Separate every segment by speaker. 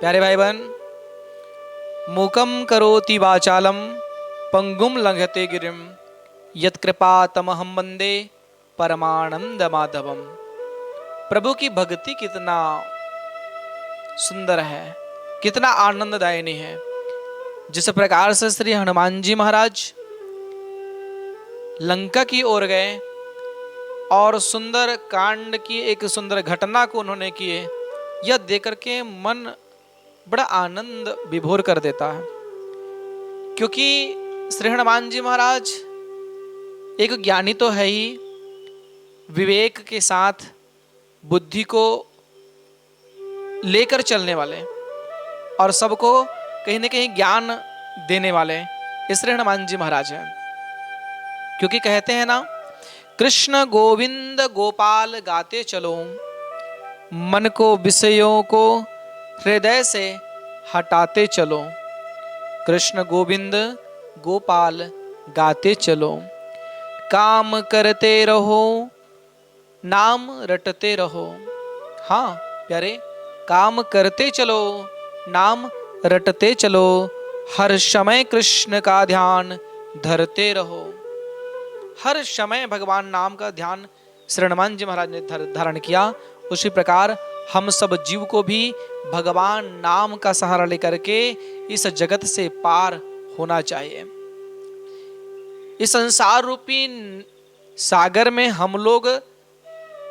Speaker 1: प्यारे भाई बहन, मूकम करोति वाचालम पंगुम लंघते गिरिम यत्कृपा तमहम वंदे परमानंद माधवम। प्रभु की भक्ति कितना सुंदर है, कितना आनंददायिनी है। जिस प्रकार से श्री हनुमान जी महाराज लंका की ओर गए और सुंदर कांड की एक सुंदर घटना को उन्होंने किए, यह देख करके मन बड़ा आनंद विभोर कर देता है। क्योंकि श्री हनुमान जी महाराज एक ज्ञानी तो है ही, विवेक के साथ बुद्धि को लेकर चलने वाले और सबको कहीं न कहीं ज्ञान देने वाले श्री हनुमान जी महाराज हैं। क्योंकि कहते हैं ना, कृष्ण गोविंद गोपाल गाते चलो, मन को विषयों को हृदय से हटाते चलो। कृष्ण गोविंद गोपाल गाते चलो, काम करते रहो नाम रटते रहो। हाँ प्यारे, काम करते चलो नाम रटते चलो, हर समय कृष्ण का ध्यान धरते रहो। हर समय भगवान नाम का ध्यान श्री हनुमान जी महाराज ने धारण किया। उसी प्रकार हम सब जीव को भी भगवान नाम का सहारा लेकर के इस जगत से पार होना चाहिए। इस संसार रूपी सागर में हम लोग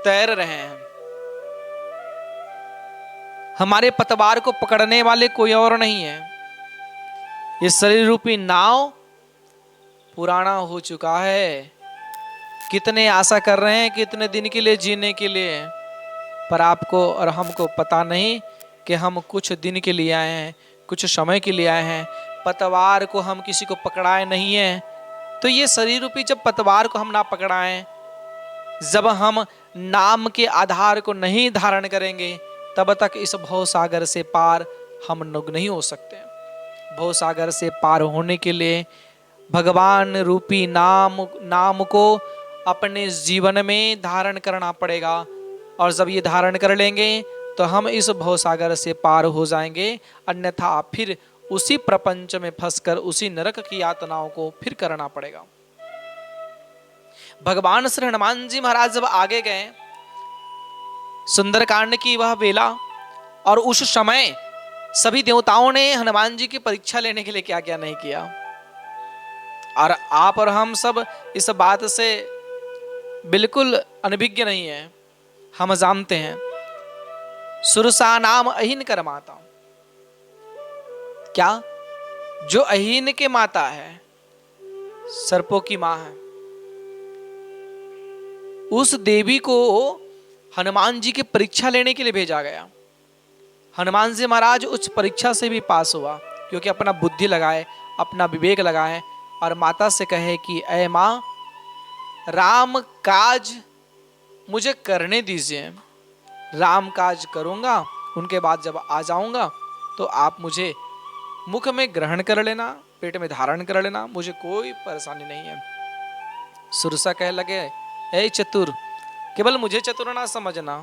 Speaker 1: तैर रहे हैं। हमारे पतवार को पकड़ने वाले कोई और नहीं है। ये शरीर रूपी नाव पुराना हो चुका है। कितने आशा कर रहे हैं कितने दिन के लिए जीने के लिए, पर आपको और हमको पता नहीं कि हम कुछ दिन के लिए आए हैं, कुछ समय के लिए आए हैं। पतवार को हम किसी को पकड़ाए नहीं है, तो ये शरीर रूपी जब पतवार को हम ना पकड़ाएं, जब हम नाम के आधार को नहीं धारण करेंगे, तब तक इस भव सागर से पार हम लोग नहीं हो सकते। भव सागर से पार होने के लिए भगवान रूपी नाम को अपने जीवन में धारण करना पड़ेगा। और जब ये धारण कर लेंगे तो हम इस भवसागर से पार हो जाएंगे, अन्यथा फिर उसी प्रपंच में फंसकर उसी नरक की यातनाओं को फिर करना पड़ेगा। भगवान श्री हनुमान जी महाराज जब आगे गए, सुंदरकांड की वह बेला और उस समय सभी देवताओं ने हनुमान जी की परीक्षा लेने के लिए क्या क्या नहीं किया। और आप और हम सब इस बात से बिल्कुल अनभिज्ञ नहीं है। हम जानते हैं, सुरसा नाम अहीन कर माता। क्या? जो अहीन के माता है, सर्पों की मां है, उस देवी को हनुमान जी की परीक्षा लेने के लिए भेजा गया। हनुमान जी महाराज उस परीक्षा से भी पास हुआ, क्योंकि अपना बुद्धि लगाए, अपना विवेक लगाए और माता से कहे कि ऐ मां, राम काज मुझे करने दीजिए। राम काज करूंगा, उनके बाद जब आ जाऊंगा तो आप मुझे मुख में ग्रहण कर लेना, पेट में धारण कर लेना, मुझे कोई परेशानी नहीं है। सुरसा कह लगे, ऐ चतुर, केवल मुझे चतुर ना समझना,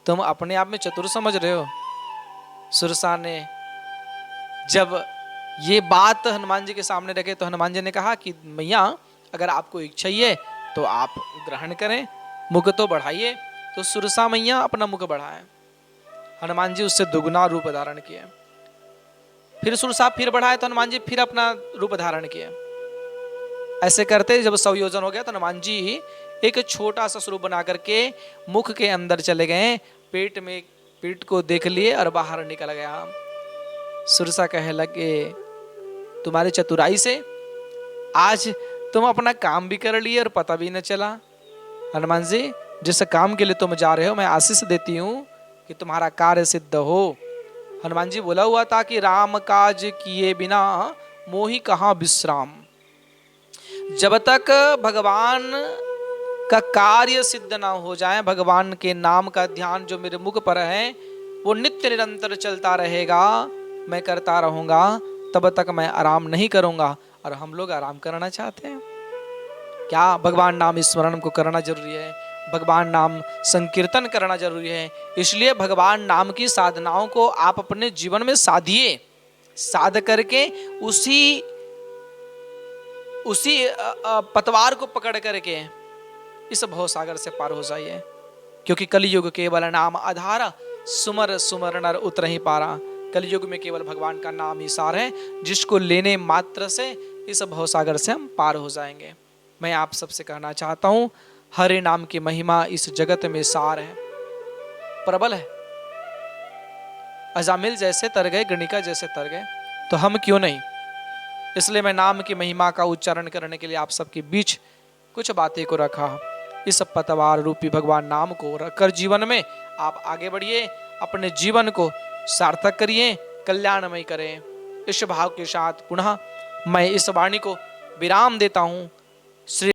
Speaker 1: तुम अपने आप में चतुर समझ रहे हो। सुरसा ने जब ये बात हनुमान जी के सामने रखे तो हनुमान जी ने कहा कि मैया, अगर आपको इच्छा ही है तो आप ग्रहण करें, मुख तो बढ़ाइए। तो सुरसा मैया अपना मुख बढ़ाए, हनुमान जी उससे दुगुना रूप धारण किए। फिर सुरसा फिर बढ़ाए तो हनुमान जी फिर अपना रूप धारण किए। ऐसे करते जब 100 योजन हो गया तो हनुमान जी एक छोटा सा स्वरूप बना करके मुख के अंदर चले गए, पेट को देख लिए और बाहर निकल गया। सुरसा कहे लगे, तुम्हारी चतुराई से आज तुम अपना काम भी कर लिए और पता भी न चला। हनुमान जी, जिस काम के लिए तुम जा रहे हो, मैं आशीष देती हूँ कि तुम्हारा कार्य सिद्ध हो। हनुमान जी बोला हुआ था कि राम काज किए बिना मोहि कहाँ विश्राम। जब तक भगवान का कार्य सिद्ध ना हो जाए, भगवान के नाम का ध्यान जो मेरे मुख पर है वो नित्य निरंतर चलता रहेगा, मैं करता रहूंगा, तब तक मैं आराम नहीं करूंगा। और हम लोग आराम करना चाहते हैं क्या? भगवान नाम स्मरण को करना जरूरी है। भगवान नाम संकीर्तन करना जरूरी है। इसलिए भगवान नाम की साधनाओं को आप अपने जीवन में साधिए, साध करके उसी पतवार को पकड़ करके इस भव सागर से पार हो जाइए। क्योंकि कलयुग केवल नाम आधार, सुमर सुमर नर उतरहि पारा। कलयुग में केवल भगवान का नाम ही सार है, जिसको लेने मात्र से इस भव सागर से हम पार हो जाएंगे। मैं आप सबसे कहना चाहता हूं, हरे नाम की महिमा इस जगत में सार है, प्रबल है। अजामिल जैसे तर गए, गणिका जैसे तर गए, तो हम क्यों नहीं। इसलिए मैं नाम की महिमा का उच्चारण करने के लिए आप सबके बीच कुछ बातें को रखा। इस पतवार रूपी भगवान नाम को रखकर जीवन में आप आगे बढ़िए, अपने जीवन को सार्थक करिए, कल्याणमय करें। इस भाव के साथ पुनः मैं इस वाणी को विराम देता हूं। श्री